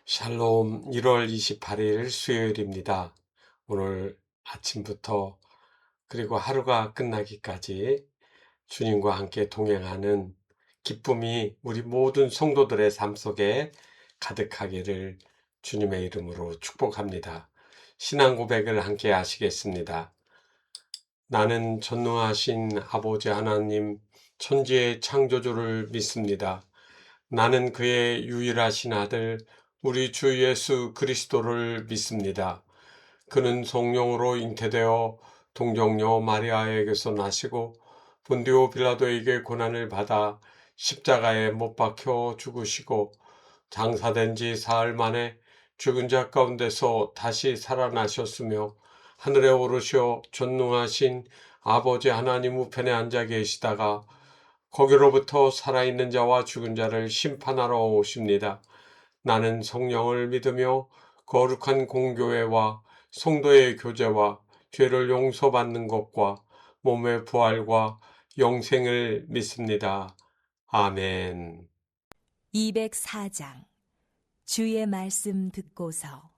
샬롬 1월 28일 수요일입니다. 오늘 아침부터 그리고 하루가 끝나기까지 주님과 함께 동행하는 기쁨이 우리 모든 성도들의 삶 속에 가득하기를 주님의 이름으로 축복합니다. 신앙 고백을 함께 하시겠습니다. 나는 전능하신 아버지 하나님 천지의 창조주를 믿습니다. 나는 그의 유일하신 아들 우리 주 예수 그리스도를 믿습니다. 그는 성령으로 잉태되어 동정녀 마리아에게서 나시고 본디오 빌라도에게 고난을 받아 십자가에 못 박혀 죽으시고 장사된 지 사흘 만에 죽은 자 가운데서 다시 살아나셨으며 하늘에 오르셔 전능하신 아버지 하나님 우편에 앉아 계시다가 거기로부터 살아있는 자와 죽은 자를 심판하러 오십니다. 나는 성령을 믿으며 거룩한 공교회와 성도의 교제와 죄를 용서받는 것과 몸의 부활과 영생을 믿습니다. 아멘. 204장 주의 말씀 듣고서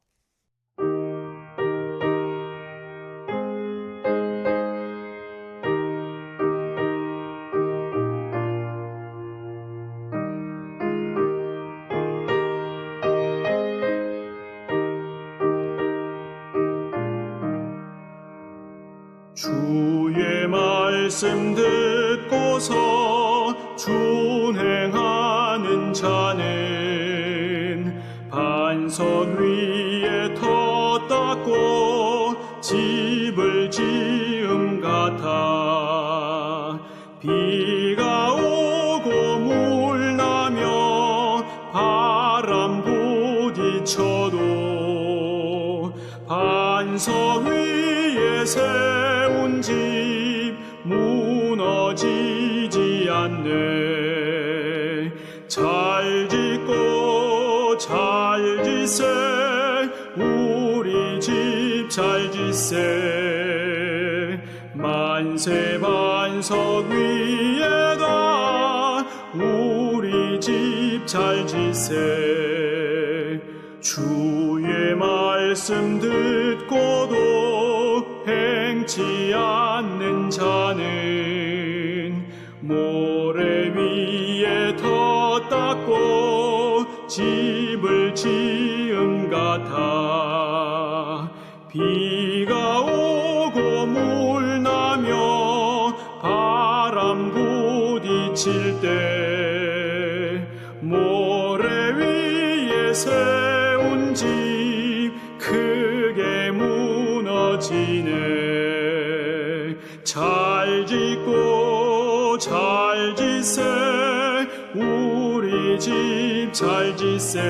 주의 말씀 듣고서 준행하는 자는 반석 위에 터 닦고 집을 지음 같아 비가 오고 물 나며 바람 부딪혀도 반석 위에 세운 집 무너지지 않네. 잘 짓고 잘 짓세 우리 집 잘 짓세. 만세 반석 위에다 우리 집 잘 짓세. 주의 말씀 듣고도 행치 않는 자는 모래 위에 터 닦고 집을 지음 같아 비가 오고 물 나며 바람 부딪힐 때 모래 위에 세운 집 크게 무너지네. 잘 짓고 잘 짓세 우리 집 잘 짓세.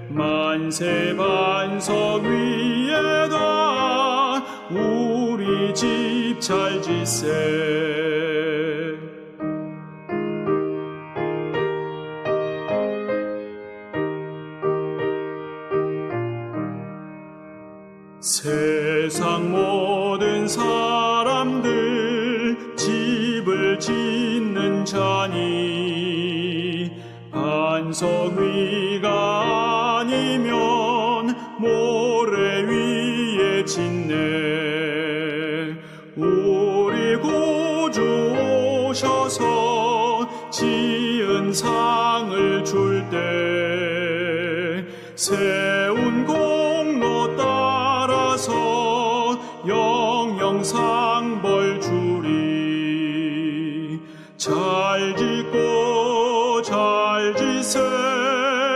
만세 반석 위에다 우리 집 잘 짓세. 세상 모든 사람들 집을 짓는 자니 반석 위가 아니면 모래 위에 짓네. 우리 구주 오셔서 지은 상을 줄 때 세운 공로 따라서 영영상 벌 주리. 잘 짓고 잘 짓세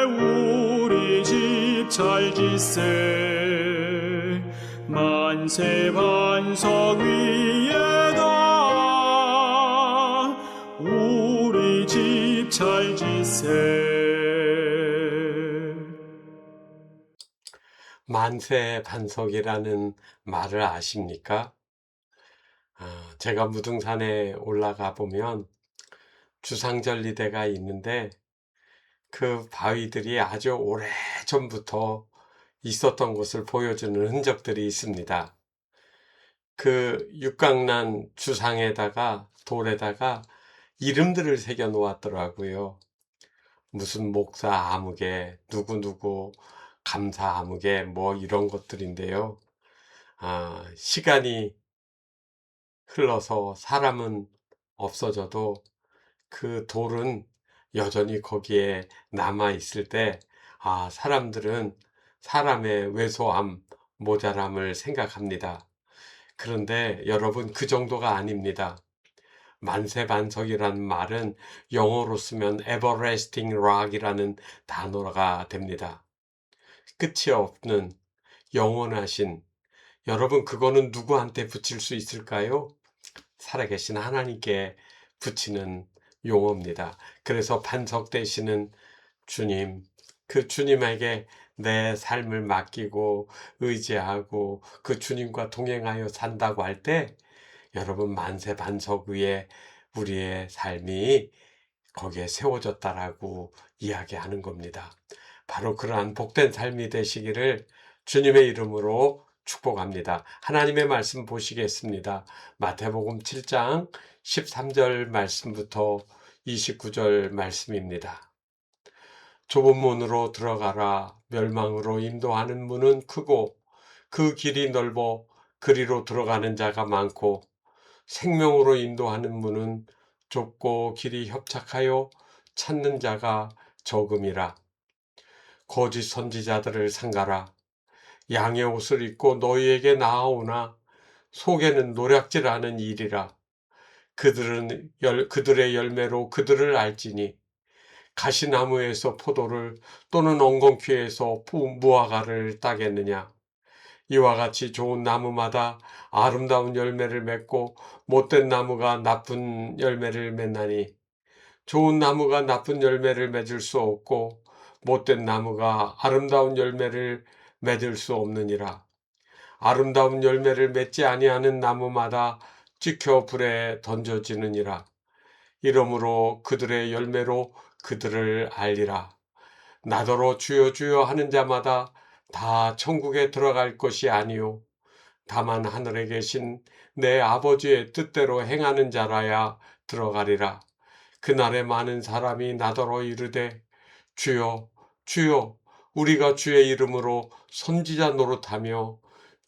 우리 집 잘 짓세. 만세 반석 위에다 우리 집 잘 짓세. 만세 반석이라는 말을 아십니까? 제가 무등산에 올라가 보면 주상절리대가 있는데 그 바위들이 아주 오래전부터 있었던 것을 보여주는 흔적들이 있습니다. 그 육각난 주상에다가 돌에다가 이름들을 새겨 놓았더라고요. 무슨 목사 아무개, 누구누구 감사 아무개, 뭐 이런 것들인데요. 시간이 흘러서 사람은 없어져도 그 돌은 여전히 거기에 남아 있을 때, 사람들은 사람의 왜소함, 모자람을 생각합니다. 그런데 여러분, 그 정도가 아닙니다. 만세반석이라는 말은 영어로 쓰면 everlasting rock이라는 단어가 됩니다. 끝이 없는 영원하신, 여러분, 그거는 누구한테 붙일 수 있을까요? 살아계신 하나님께 붙이는 용어입니다. 그래서 반석 되시는 주님, 그 주님에게 내 삶을 맡기고 의지하고 그 주님과 동행하여 산다고 할 때, 여러분, 만세 반석 위에 우리의 삶이 거기에 세워졌다라고 이야기하는 겁니다. 바로 그러한 복된 삶이 되시기를 주님의 이름으로 축복합니다. 하나님의 말씀 보시겠습니다. 마태복음 7장 13절 말씀부터 29절 말씀입니다. 좁은 문으로 들어가라. 멸망으로 인도하는 문은 크고 그 길이 넓어 그리로 들어가는 자가 많고 생명으로 인도하는 문은 좁고 길이 협착하여 찾는 자가 적음이라. 거짓 선지자들을 삼가라. 양의 옷을 입고 너희에게 나아오나 속에는 노략질하는 일이라. 그들의 열매로 그들을 알지니 가시나무에서 포도를 또는 엉겅퀴에서 무화과를 따겠느냐. 이와 같이 좋은 나무마다 아름다운 열매를 맺고 못된 나무가 나쁜 열매를 맺나니 좋은 나무가 나쁜 열매를 맺을 수 없고 못된 나무가 아름다운 열매를 맺을 수 없느니라. 아름다운 열매를 맺지 아니하는 나무마다 찍혀 불에 던져지느니라. 이러므로 그들의 열매로 그들을 알리라. 나더러 주여 주여 하는 자마다 다 천국에 들어갈 것이 아니요 다만 하늘에 계신 내 아버지의 뜻대로 행하는 자라야 들어가리라. 그날에 많은 사람이 나더러 이르되 주여 주여 우리가 주의 이름으로 선지자 노릇하며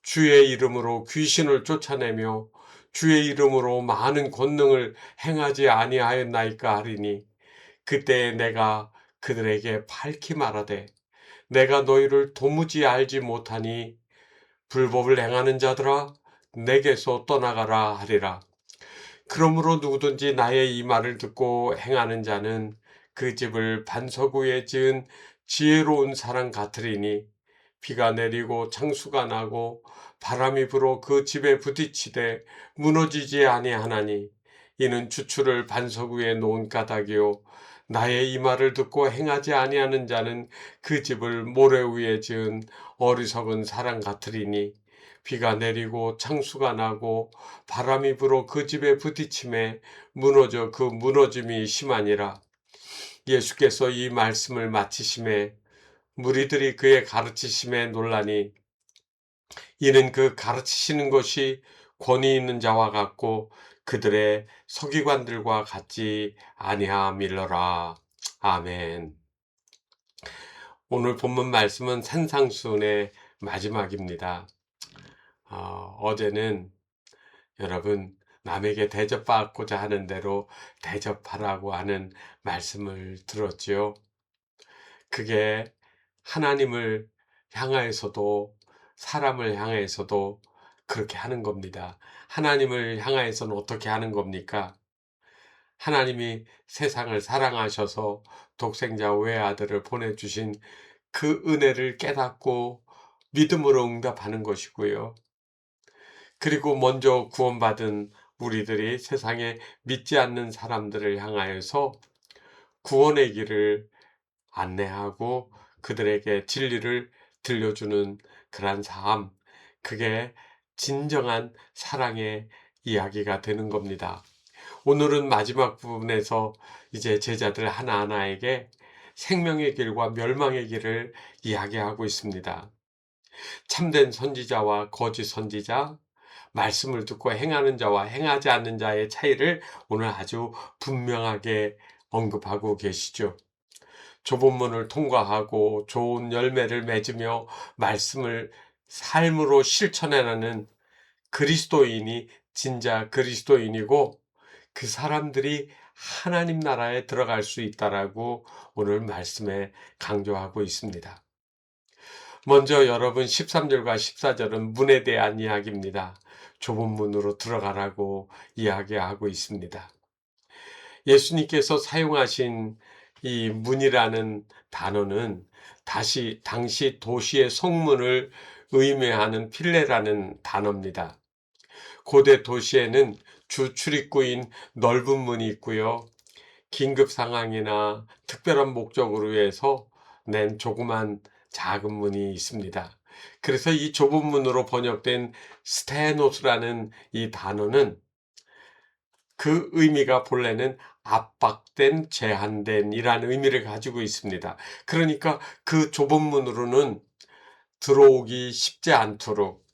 주의 이름으로 귀신을 쫓아내며 주의 이름으로 많은 권능을 행하지 아니하였나이까 하리니 그때에 내가 그들에게 밝히 말하되 내가 너희를 도무지 알지 못하니 불법을 행하는 자들아 내게서 떠나가라 하리라. 그러므로 누구든지 나의 이 말을 듣고 행하는 자는 그 집을 반석 위에 지은 지혜로운 사람 같으리니 비가 내리고 창수가 나고 바람이 불어 그 집에 부딪히되 무너지지 아니하나니 이는 주추를 반석 위에 놓은 까닭이요 나의 이 말을 듣고 행하지 아니하는 자는 그 집을 모래 위에 지은 어리석은 사람 같으리니 비가 내리고 창수가 나고 바람이 불어 그 집에 부딪힘에 무너져 그 무너짐이 심하니라. 예수께서 이 말씀을 마치심에 무리들이 그의 가르치심에 놀라니 이는 그 가르치시는 것이 권위 있는 자와 같고 그들의 서기관들과 같지 아니함일러라. 아멘. 오늘 본문 말씀은 산상수훈의 마지막입니다. 어제는 여러분 남에게 대접받고자 하는 대로 대접하라고 하는 말씀을 들었지요. 그게 하나님을 향하여서도 사람을 향하여서도 그렇게 하는 겁니다. 하나님을 향하여서는 어떻게 하는 겁니까? 하나님이 세상을 사랑하셔서 독생자 외아들을 보내주신 그 은혜를 깨닫고 믿음으로 응답하는 것이고요. 그리고 먼저 구원받은 우리들이 세상에 믿지 않는 사람들을 향하여서 구원의 길을 안내하고 그들에게 진리를 들려주는 그러한 삶, 그게 진정한 사랑의 이야기가 되는 겁니다. 오늘은 마지막 부분에서 이제 제자들 하나하나에게 생명의 길과 멸망의 길을 이야기하고 있습니다. 참된 선지자와 거짓 선지자, 말씀을 듣고 행하는 자와 행하지 않는 자의 차이를 오늘 아주 분명하게 언급하고 계시죠. 좁은 문을 통과하고 좋은 열매를 맺으며 말씀을 삶으로 실천해내는 그리스도인이 진짜 그리스도인이고 그 사람들이 하나님 나라에 들어갈 수 있다라고 오늘 말씀에 강조하고 있습니다. 먼저 여러분 13절과 14절은 문에 대한 이야기입니다. 좁은 문으로 들어가라고 이야기하고 있습니다. 예수님께서 사용하신 이 문이라는 단어는 당시 도시의 성문을 의미하는 필레라는 단어입니다. 고대 도시에는 주 출입구인 넓은 문이 있고요. 긴급 상황이나 특별한 목적으로 해서 낸 조그만 작은 문이 있습니다. 그래서 이 좁은 문으로 번역된 스테노스라는 이 단어는 그 의미가 본래는 압박된, 제한된 이라는 의미를 가지고 있습니다. 그러니까 그 좁은 문으로는 들어오기 쉽지 않도록,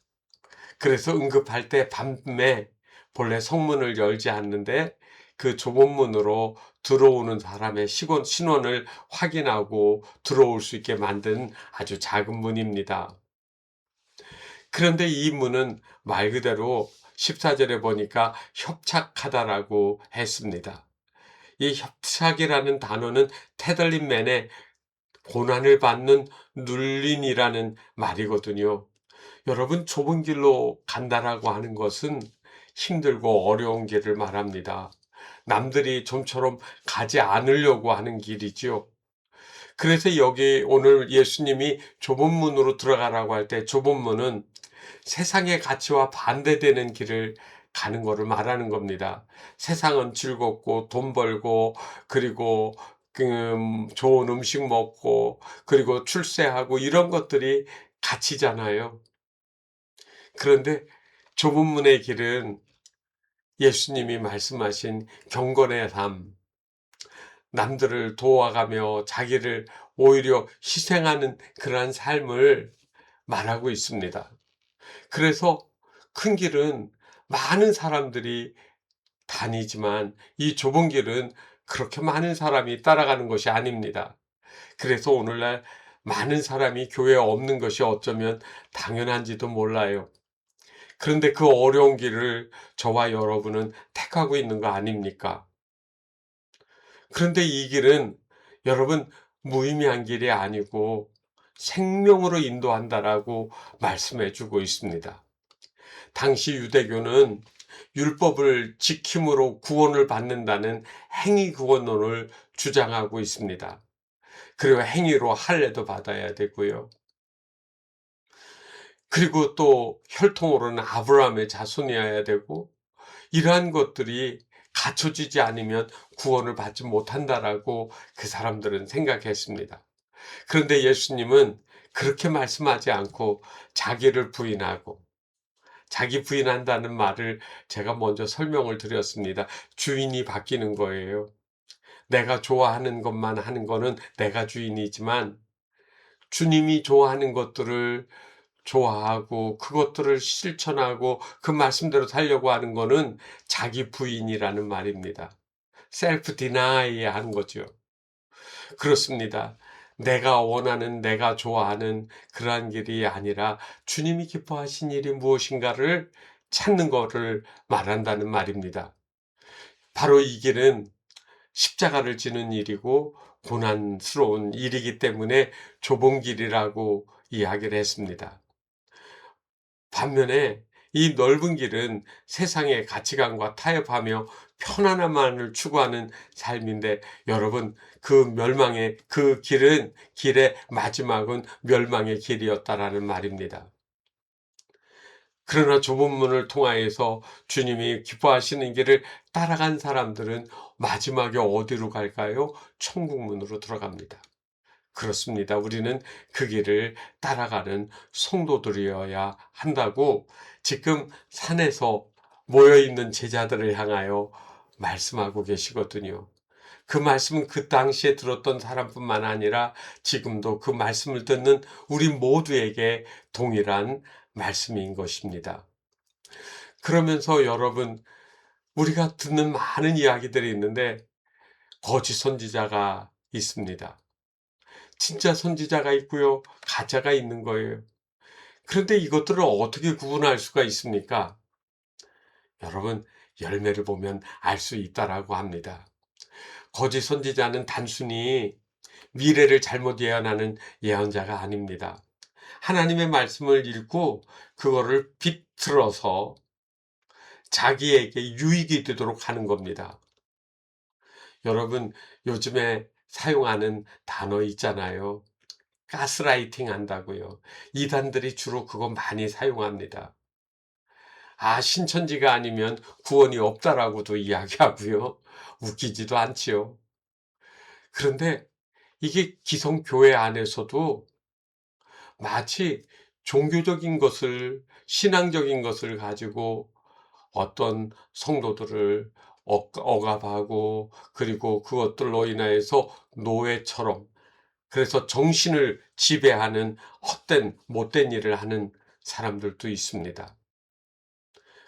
그래서 응급할 때 밤에 본래 성문을 열지 않는데 그 좁은 문으로 들어오는 사람의 신원을 확인하고 들어올 수 있게 만든 아주 작은 문입니다. 그런데 이 문은 말 그대로 14절에 보니까 협착하다라고 했습니다. 이 협착이라는 단어는 테들린맨의 고난을 받는 눌림이라는 말이거든요. 여러분, 좁은 길로 간다라고 하는 것은 힘들고 어려운 길을 말합니다. 남들이 좀처럼 가지 않으려고 하는 길이지요. 그래서 여기 오늘 예수님이 좁은 문으로 들어가라고 할 때 좁은 문은 세상의 가치와 반대되는 길을 가는 것을 말하는 겁니다. 세상은 즐겁고 돈 벌고 그리고 좋은 음식 먹고 그리고 출세하고 이런 것들이 가치잖아요. 그런데 좁은 문의 길은 예수님이 말씀하신 경건의 삶, 남들을 도와가며 자기를 오히려 희생하는 그러한 삶을 말하고 있습니다. 그래서 큰 길은 많은 사람들이 다니지만 이 좁은 길은 그렇게 많은 사람이 따라가는 것이 아닙니다. 그래서 오늘날 많은 사람이 교회에 없는 것이 어쩌면 당연한지도 몰라요. 그런데 그 어려운 길을 저와 여러분은 택하고 있는 거 아닙니까? 그런데 이 길은 여러분 무의미한 길이 아니고 생명으로 인도한다라고 말씀해 주고 있습니다. 당시 유대교는 율법을 지킴으로 구원을 받는다는 행위 구원론을 주장하고 있습니다. 그리고 행위로 할례도 받아야 되고요. 그리고 또 혈통으로는 아브라함의 자손이어야 되고 이러한 것들이 갖춰지지 않으면 구원을 받지 못한다라고 그 사람들은 생각했습니다. 그런데 예수님은 그렇게 말씀하지 않고 자기를 부인하고 자기 부인한다는 말을 제가 먼저 설명을 드렸습니다. 주인이 바뀌는 거예요. 내가 좋아하는 것만 하는 거는 내가 주인이지만 주님이 좋아하는 것들을 좋아하고 그것들을 실천하고 그 말씀대로 살려고 하는 거는 자기 부인이라는 말입니다. 셀프 디나이 하는 거죠. 그렇습니다. 내가 원하는, 내가 좋아하는 그러한 길이 아니라 주님이 기뻐하신 일이 무엇인가를 찾는 것을 말한다는 말입니다. 바로 이 길은 십자가를 지는 일이고 고난스러운 일이기 때문에 좁은 길이라고 이야기를 했습니다. 반면에 이 넓은 길은 세상의 가치관과 타협하며 편안함만을 추구하는 삶인데 여러분 그 길의 마지막은 멸망의 길이었다라는 말입니다. 그러나 좁은 문을 통하여서 주님이 기뻐하시는 길을 따라간 사람들은 마지막에 어디로 갈까요? 천국 문으로 들어갑니다. 그렇습니다. 우리는 그 길을 따라가는 성도들이어야 한다고 지금 산에서 모여있는 제자들을 향하여 말씀하고 계시거든요. 그 말씀은 그 당시에 들었던 사람뿐만 아니라 지금도 그 말씀을 듣는 우리 모두에게 동일한 말씀인 것입니다. 그러면서 여러분, 우리가 듣는 많은 이야기들이 있는데 거짓 선지자가 있습니다. 진짜 선지자가 있고요, 가짜가 있는 거예요. 그런데 이것들을 어떻게 구분할 수가 있습니까? 여러분, 열매를 보면 알 수 있다라고 합니다. 거짓 선지자는 단순히 미래를 잘못 예언하는 예언자가 아닙니다. 하나님의 말씀을 읽고 그거를 비틀어서 자기에게 유익이 되도록 하는 겁니다. 여러분, 요즘에 사용하는 단어 있잖아요. 가스라이팅 한다고요. 이단들이 주로 그거 많이 사용합니다. 신천지가 아니면 구원이 없다라고도 이야기하고요. 웃기지도 않지요. 그런데 이게 기성교회 안에서도 마치 종교적인 것을, 신앙적인 것을 가지고 어떤 성도들을 억압하고, 그리고 그것들로 인하여서 노예처럼, 그래서 정신을 지배하는 헛된 못된 일을 하는 사람들도 있습니다.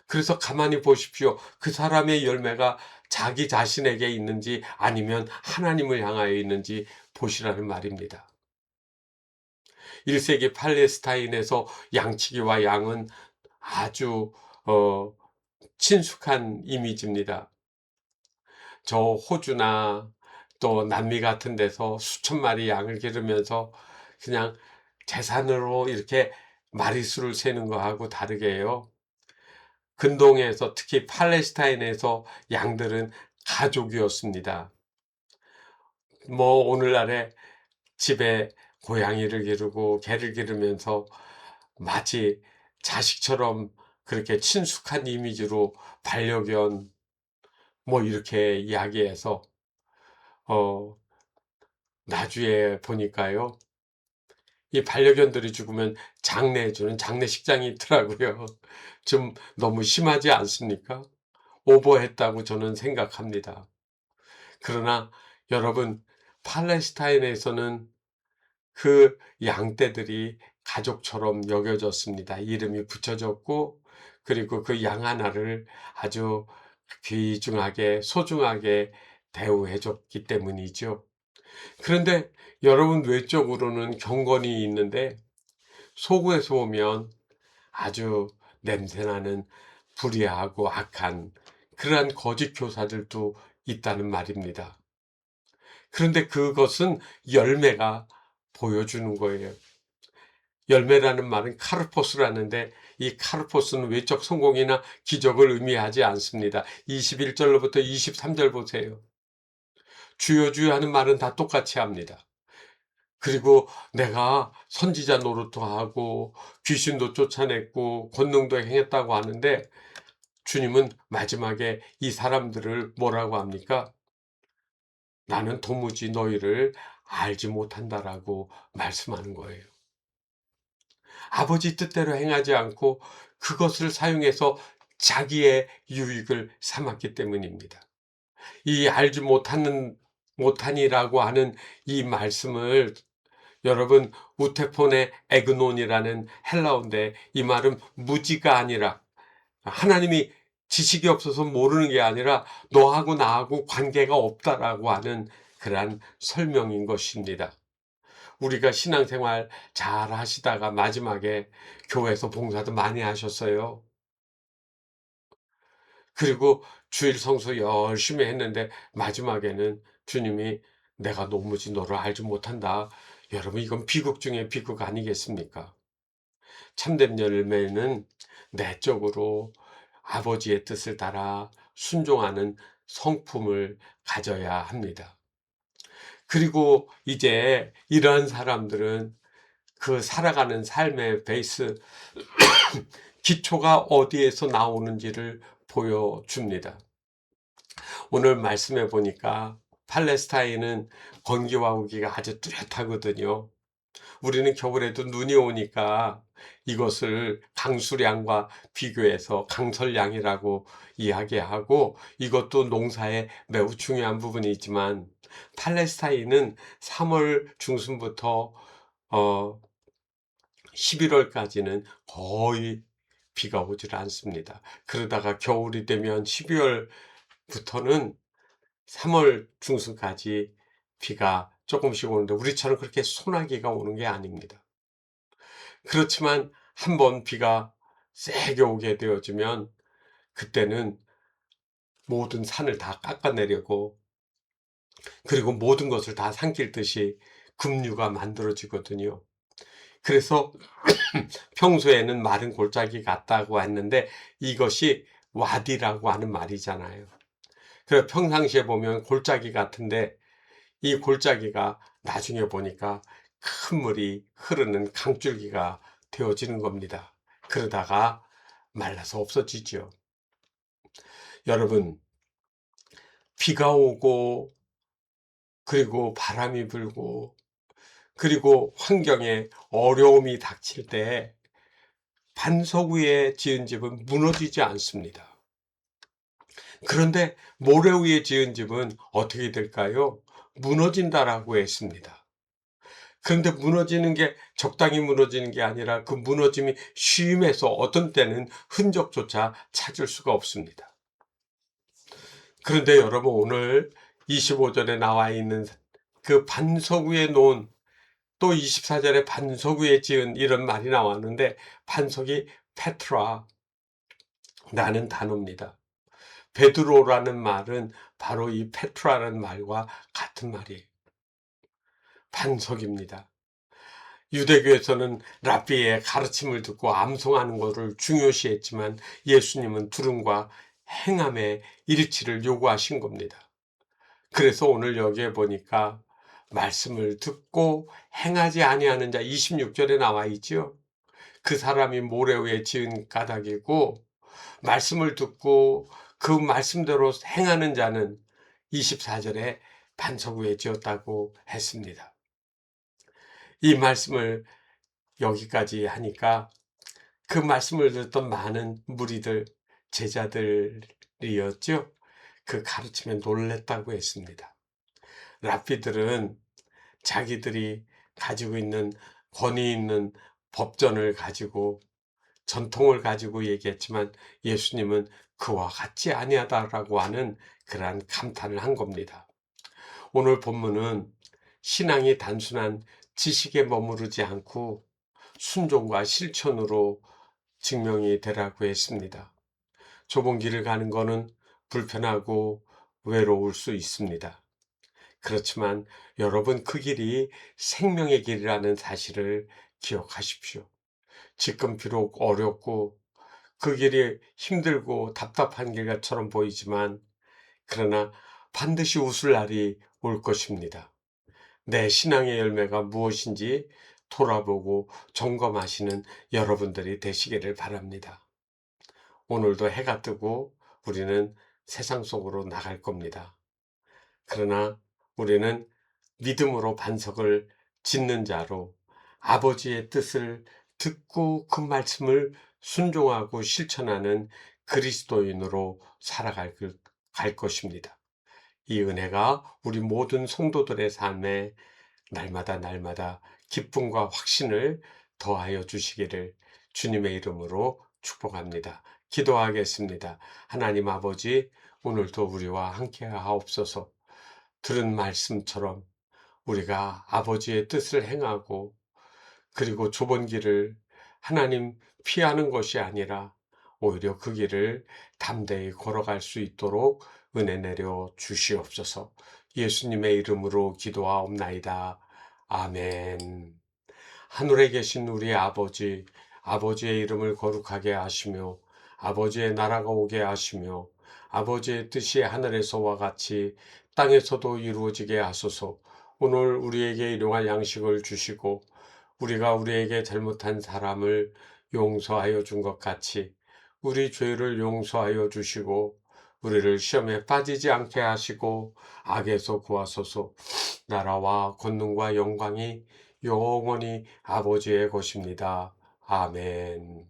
그래서 가만히 보십시오. 그 사람의 열매가 자기 자신에게 있는지 아니면 하나님을 향하여 있는지 보시라는 말입니다. 1세기 팔레스타인에서 양치기와 양은 아주 친숙한 이미지입니다. 저 호주나 또 남미 같은 데서 수천 마리 양을 기르면서 그냥 재산으로 이렇게 마리수를 세는 거하고 다르게요. 근동에서, 특히 팔레스타인에서 양들은 가족이었습니다. 오늘날에 집에 고양이를 기르고 개를 기르면서 마치 자식처럼 그렇게 친숙한 이미지로 반려견 이렇게 이야기해서 나중에 보니까요, 이 반려견들이 죽으면 장례해주는 장례식장이 있더라고요. 좀 너무 심하지 않습니까? 오버했다고 저는 생각합니다. 그러나 여러분, 팔레스타인에서는 그 양떼들이 가족처럼 여겨졌습니다. 이름이 붙여졌고, 그리고 그 양 하나를 아주 귀중하게, 소중하게 대우해줬기 때문이죠. 그런데 여러분, 외적으로는 경건이 있는데 속에서 보면 아주 냄새나는 불의하고 악한 그러한 거짓 교사들도 있다는 말입니다. 그런데 그것은 열매가 보여주는 거예요. 열매라는 말은 카르포스라는데, 이 카르포스는 외적 성공이나 기적을 의미하지 않습니다. 21절로부터 23절 보세요. 주여 주여 하는 말은 다 똑같이 합니다. 그리고 내가 선지자 노릇도 하고 귀신도 쫓아냈고 권능도 행했다고 하는데, 주님은 마지막에 이 사람들을 뭐라고 합니까? 나는 도무지 너희를 알지 못한다라고 말씀하는 거예요. 아버지 뜻대로 행하지 않고 그것을 사용해서 자기의 유익을 삼았기 때문입니다. 이 알지 못하니라고 하는 이 말씀을 여러분, 우테폰의 에그논이라는 헬라어인데, 이 말은 무지가 아니라, 하나님이 지식이 없어서 모르는 게 아니라 너하고 나하고 관계가 없다라고 하는 그러한 설명인 것입니다. 우리가 신앙생활 잘 하시다가 마지막에 교회에서 봉사도 많이 하셨어요. 그리고 주일 성수 열심히 했는데 마지막에는 주님이 내가 도무지 너를 알지 못한다. 여러분, 이건 비극 중에 비극 아니겠습니까? 참된 열매는 내적으로 아버지의 뜻을 따라 순종하는 성품을 가져야 합니다. 그리고 이제 이러한 사람들은 그 살아가는 삶의 베이스, 기초가 어디에서 나오는지를 보여줍니다. 오늘 말씀해 보니까 팔레스타인은 건기와 우기가 아주 뚜렷하거든요. 우리는 겨울에도 눈이 오니까 이것을 강수량과 비교해서 강설량이라고 이야기하고, 이것도 농사에 매우 중요한 부분이지만 팔레스타인은 3월 중순부터 11월까지는 거의 비가 오질 않습니다. 그러다가 겨울이 되면 12월부터는 3월 중순까지 비가 조금씩 오는데 우리처럼 그렇게 소나기가 오는 게 아닙니다. 그렇지만 한번 비가 세게 오게 되어지면 그때는 모든 산을 다 깎아내려고, 그리고 모든 것을 다 삼킬 듯이 급류가 만들어지거든요. 그래서 평소에는 마른 골짜기 같다고 했는데 이것이 와디라고 하는 말이잖아요. 그래서 평상시에 보면 골짜기 같은데 이 골짜기가 나중에 보니까 큰 물이 흐르는 강줄기가 되어지는 겁니다. 그러다가 말라서 없어지죠. 여러분, 비가 오고 그리고 바람이 불고 그리고 환경에 어려움이 닥칠 때 반석 위에 지은 집은 무너지지 않습니다. 그런데 모래 위에 지은 집은 어떻게 될까요? 무너진다라고 했습니다. 그런데 무너지는 게 적당히 무너지는 게 아니라 그 무너짐이 심해서 어떤 때는 흔적조차 찾을 수가 없습니다. 그런데 여러분, 오늘 25절에 나와 있는 그 반석 위에 놓은, 또 24절에 반석 위에 지은 이런 말이 나왔는데 반석이 페트라라는 단어입니다. 베드로라는 말은 바로 이 페트라라는 말과 같은 말이에요. 반석입니다. 유대교에서는 랍비의 가르침을 듣고 암송하는 것을 중요시했지만 예수님은 들음과 행함의 일치를 요구하신 겁니다. 그래서 오늘 여기에 보니까 말씀을 듣고 행하지 아니하는 자 26절에 나와 있죠. 그 사람이 모래 위에 지은 까닭이고 말씀을 듣고 그 말씀대로 행하는 자는 24절에 반석 위에 지었다고 했습니다. 이 말씀을 여기까지 하니까 그 말씀을 듣던 많은 무리들, 제자들이었죠. 그 가르침에 놀랬다고 했습니다. 랍비들은 자기들이 가지고 있는 권위 있는 법전을 가지고 전통을 가지고 얘기했지만 예수님은 그와 같지 아니하다라고 하는 그러한 감탄을 한 겁니다. 오늘 본문은 신앙이 단순한 지식에 머무르지 않고 순종과 실천으로 증명이 되라고 했습니다. 좁은 길을 가는 것은 불편하고 외로울 수 있습니다. 그렇지만 여러분, 그 길이 생명의 길이라는 사실을 기억하십시오. 지금 비록 어렵고 그 길이 힘들고 답답한 길처럼 보이지만 그러나 반드시 웃을 날이 올 것입니다. 내 신앙의 열매가 무엇인지 돌아보고 점검하시는 여러분들이 되시기를 바랍니다. 오늘도 해가 뜨고 우리는 세상 속으로 나갈 겁니다. 그러나 우리는 믿음으로 반석을 짓는 자로 아버지의 뜻을 듣고 그 말씀을 순종하고 실천하는 그리스도인으로 살아갈 것입니다. 이 은혜가 우리 모든 성도들의 삶에 날마다 기쁨과 확신을 더하여 주시기를 주님의 이름으로 축복합니다. 기도하겠습니다. 하나님 아버지, 오늘도 우리와 함께 하옵소서. 들은 말씀처럼 우리가 아버지의 뜻을 행하고 그리고 좁은 길을 하나님 피하는 것이 아니라 오히려 그 길을 담대히 걸어갈 수 있도록 은혜 내려 주시옵소서. 예수님의 이름으로 기도하옵나이다. 아멘. 하늘에 계신 우리 아버지, 아버지의 이름을 거룩하게 하시며 아버지의 나라가 오게 하시며 아버지의 뜻이 하늘에서와 같이 땅에서도 이루어지게 하소서. 오늘 우리에게 일용할 양식을 주시고 우리가 우리에게 잘못한 사람을 용서하여 준 것 같이 우리 죄를 용서하여 주시고 우리를 시험에 빠지지 않게 하시고 악에서 구하소서. 나라와 권능과 영광이 영원히 아버지의 것입니다. 아멘.